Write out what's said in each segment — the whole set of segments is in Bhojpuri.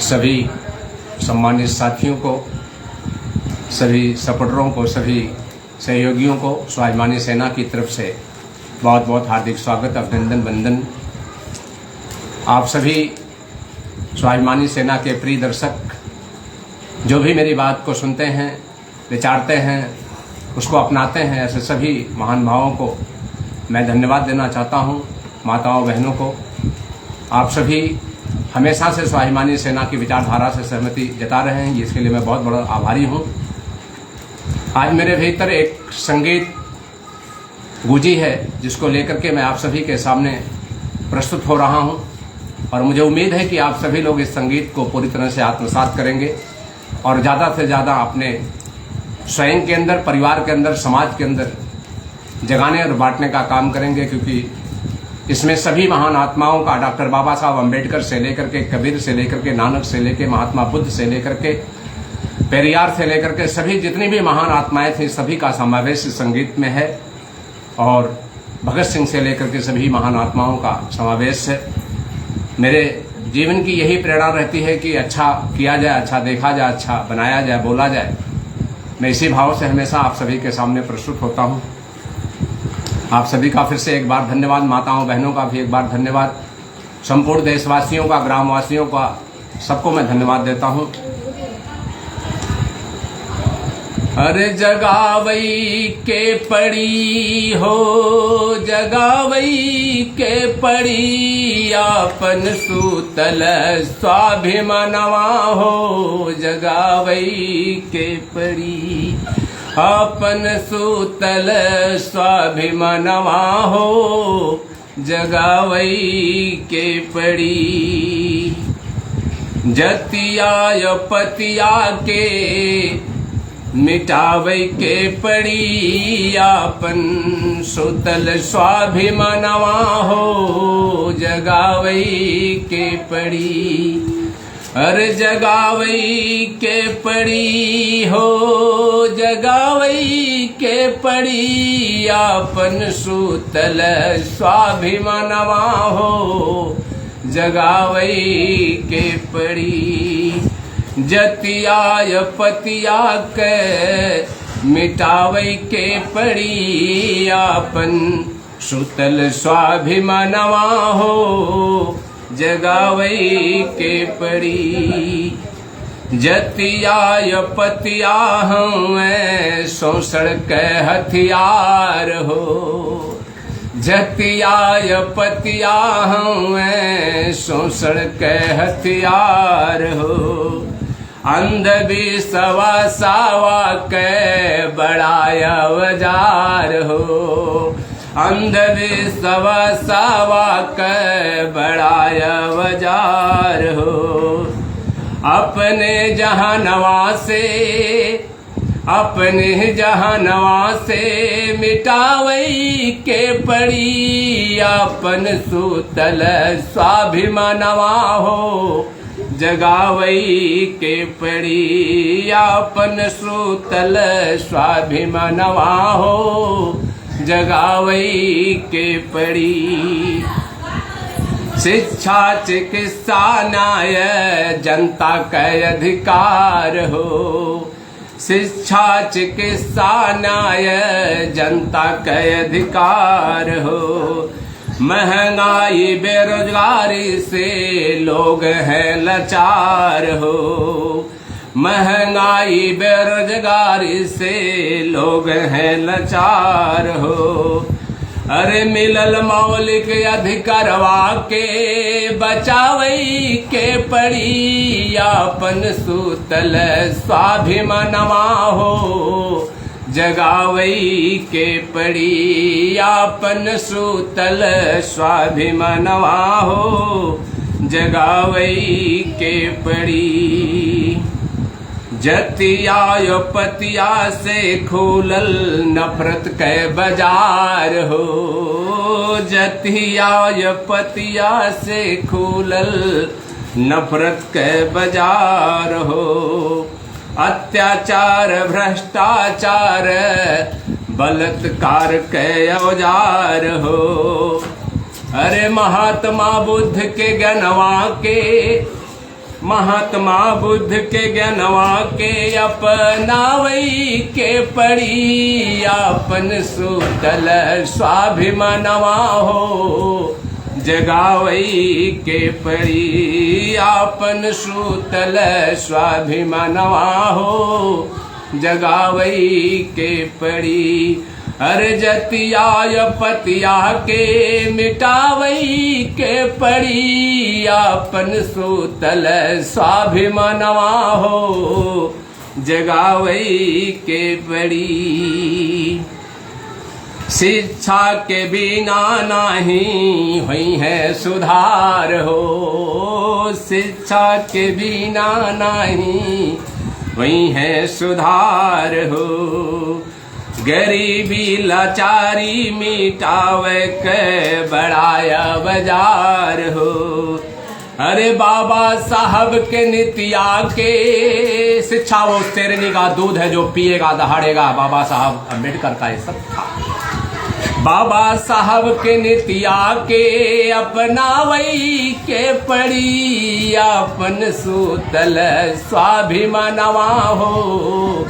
सभी सम्मानित साथियों को, सभी सपोर्टरों को, सभी सहयोगियों को स्वाभिमानी सेना की तरफ से बहुत बहुत हार्दिक स्वागत, अभिनंदन, वंदन। आप सभी स्वाभिमानी सेना के प्रिय दर्शक जो भी मेरी बात को सुनते हैं, विचारते हैं, उसको अपनाते हैं, ऐसे सभी महान भावों को मैं धन्यवाद देना चाहता हूं। माताओं बहनों को, आप सभी हमेशा से स्वाभिमानी सेना की विचारधारा से सहमति जता रहे हैं, इसके लिए मैं बहुत बड़ा आभारी हूं। आज मेरे भीतर एक संगीत गूंजी है जिसको लेकर के मैं आप सभी के सामने प्रस्तुत हो रहा हूं, और मुझे उम्मीद है कि आप सभी लोग इस संगीत को पूरी तरह से आत्मसात करेंगे और ज़्यादा से ज़्यादा अपने स्वयं के अंदर, परिवार के अंदर, समाज के अंदर जगाने और बांटने का काम करेंगे, क्योंकि इसमें सभी महान आत्माओं का, डॉक्टर बाबा साहब अम्बेडकर से लेकर के, कबीर से लेकर के, नानक से लेकर, महात्मा बुद्ध से लेकर के, पेरियार से लेकर के, सभी जितनी भी महान आत्माएं थी सभी का समावेश इस संगीत में है, और भगत सिंह से लेकर के सभी महान आत्माओं का समावेश है। मेरे जीवन की यही प्रेरणा रहती है कि अच्छा किया जाए, अच्छा देखा जाए, अच्छा बनाया जाए, बोला जाए। मैं इसी भाव से हमेशा आप सभी के सामने प्रस्तुत होता हूं। आप सभी का फिर से एक बार धन्यवाद, माताओं बहनों का भी एक बार धन्यवाद, संपूर्ण देशवासियों का, ग्रामवासियों का, सबको मैं धन्यवाद देता हूं। अरे जगावई के पड़ी हो, जगावई के पड़ी, आपन सूतल स्वाभिमानवा हो, जगावई के पड़ी, आपन सूतल स्वाभिमानवा हो, जगावई के पड़ी। जतिया पतिया के मिटावई के पड़ी, आपन सुतल स्वाभिमानवा हो, जगावई के पड़ी। अरे जगावई के पड़ी हो, जगावई के पड़ी, आपन सुतल स्वाभिमानवा हो, जगावई के पड़ी। जतिया पतिया के मिटावई के पड़ी, आपन सुतल स्वाभिमानवा हो, जगावई के पड़ी। जतिया पतिया हमें शोषण के हथियार हो, जतिया पतिया हमें शोषण के हथियार हो। अंधविश्वासावा के बड़ाया औजार हो, अंधविश्वासावा के बड़ाया औजार हो। अपने जहानवा से, अपने जहानवा से मिटावई के पड़ी, आपन सूतल स्वाभिमानवा हो, जगावई के पड़ी, आपन सूतल स्वाभिमानवा हो, जगावई के पड़ी। शिक्षा चिकित्सा न्याय जनता के अधिकार हो, शिक्षा चिकित्सा न्याय जनता के अधिकार हो। महंगाई बेरोजगारी से लोग हैं लाचार हो, महंगाई बेरोजगारी से लोग हैं लाचार हो। अरे मिलल मौलिक अधिकारवा के बचावई के पड़ी, आपन सूतल स्वाभिमानवा हो, जगावई के पड़ी, आपन सूतल स्वाभिमानवा हो, जगावई के पड़ी। जतिया पतिया से खुलल नफरत के बाजार हो, जतिया पतिया से खुलल नफरत के बाजार हो। अत्याचार भ्रष्टाचार बलात्कार के औजार हो। अरे महात्मा बुद्ध के ज्ञानवा के महात्मा बुद्ध के ज्ञानवा के अपनावई के पड़ी आपन सुतल स्वाभिमानवा हो जगावई के पड़ी आपन सुतल स्वाभिमानवा हो जगावई के पड़ी अर्जतिया पतिया के मिटावई के पड़ी आपन सुतल स्वाभिमानवा हो जगावई के पड़ी शिक्षा के बिना नहीं हुई है सुधार हो शिक्षा के बिना नहीं हुई है सुधार हो गरीबी लाचारी मिटावे के बढ़ाया बाजार हो अरे बाबा साहब के नित्या के शिक्षा वो शेरनी का दूध है जो पिएगा दहाड़ेगा बाबा साहब अम्बेडकर का ये सब था बाबा साहब के नित्या के अपनावई के पड़ी आपन सुतल स्वाभिमानवा हो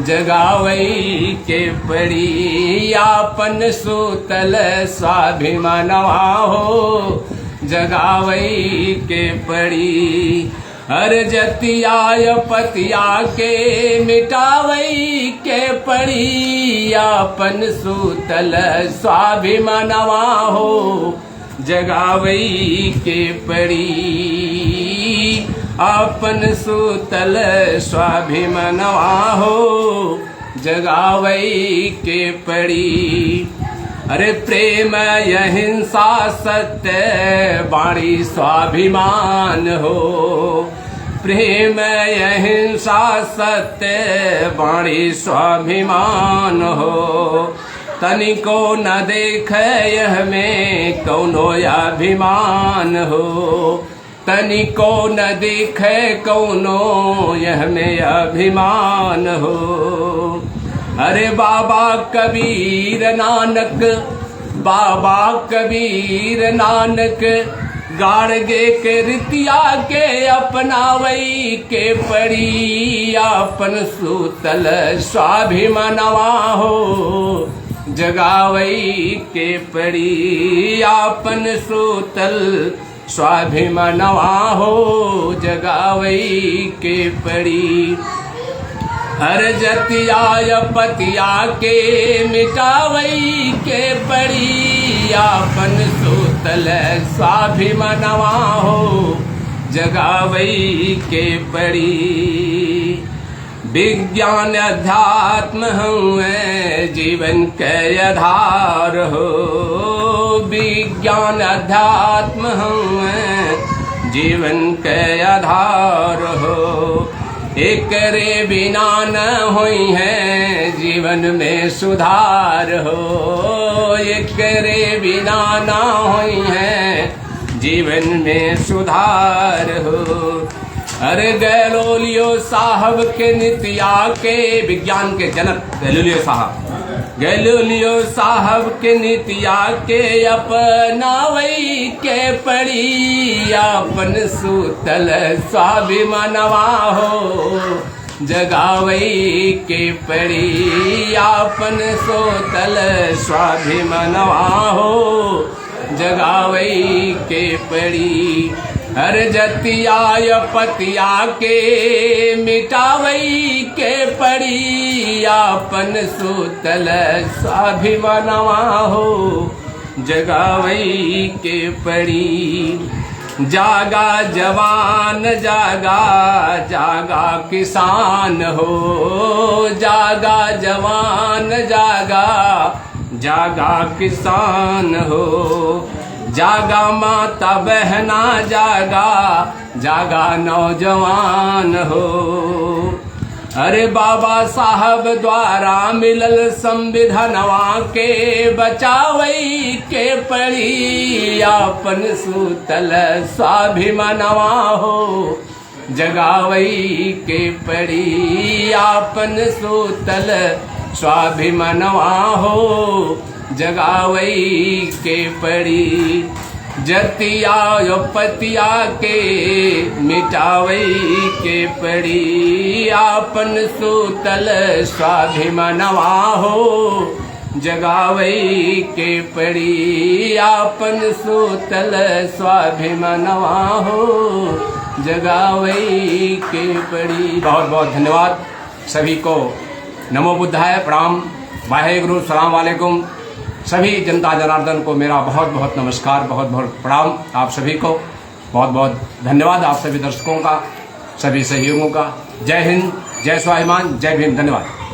जगावई के पड़ी आपन सुतल स्वाभिमानवा हो जगावई के पड़ी अर्जतिया पतिया के मिटावई के पड़ी आपन सुतल स्वाभिमानवा हो जगावई के पड़ी आपन सुतल स्वाभिमानवा हो जगावई के पड़ी अरे प्रेम अहिंसा सत्य वाणी स्वाभिमान हो प्रेम अहिंसा सत्य वाणी स्वाभिमान हो तनिको न देखे यह में कौनो अभिमान हो तनिको न देखे कौनो यह में अभिमान हो अरे बाबा कबीर नानक बाबा कबीर नानक गाड़गे के रितिया के अपनावई के पड़ी आपन सुतल स्वाभिमानवा हो जगावई के पड़ी आपन सुतल स्वाभिमानवा हो जगावई के पड़ी अर्जतिया पतिया के मिटावई के पड़ी आपन सुतल स्वाभिमानवा हो जगावई के पड़ी विज्ञान अध्यात्म हुए जीवन के आधार हो विज्ञान अध्यात्म हुए जीवन के आधार हो एकरे बिना न हुई है जीवन में सुधार हो एकरे बिना न हुई है जीवन में सुधार हो अरे गैलीलियो साहब के नित्या के विज्ञान के जनक गैलीलियो साहब के नित्या के अपनावई के पड़ी आपन सुतल स्वाभिमानवा हो जगावई के पड़ी आपन सुतल स्वाभिमानवा हो जगावई के पड़ी अर्जतिया पतिया के मिटावई के पड़ी आपन सुतल स्वाभिमानवा हो जगावई के पड़ी जागा जवान जागा जागा किसान हो जागा जवान जागा जागा किसान हो जागा माता बहना जागा जागा नौजवान हो अरे बाबा साहब द्वारा मिलल संविधानवा के बचावई के पड़ी आपन सुतल स्वाभिमानवा हो जगावई के पड़ी आपन सुतल स्वाभिमानवा हो जगावई के पड़ी जतिया पतिया के मिटावई के पड़ी, आपन सूतल स्वाभिमानवा हो जगावई के पड़ी, आपन सूतल स्वाभिमानवा हो जगावई के पड़ी। बहुत बहुत धन्यवाद सभी को। नमो बुद्धाय, प्रणाम, वाहेगुरु, सलाम वालेकुम। सभी जनता जनार्दन को मेरा बहुत बहुत नमस्कार, बहुत बहुत प्रणाम। आप सभी को बहुत बहुत धन्यवाद, आप सभी दर्शकों का, सभी सहयोगों का। जय हिंद, जय स्वाभिमान, जय भीम। धन्यवाद।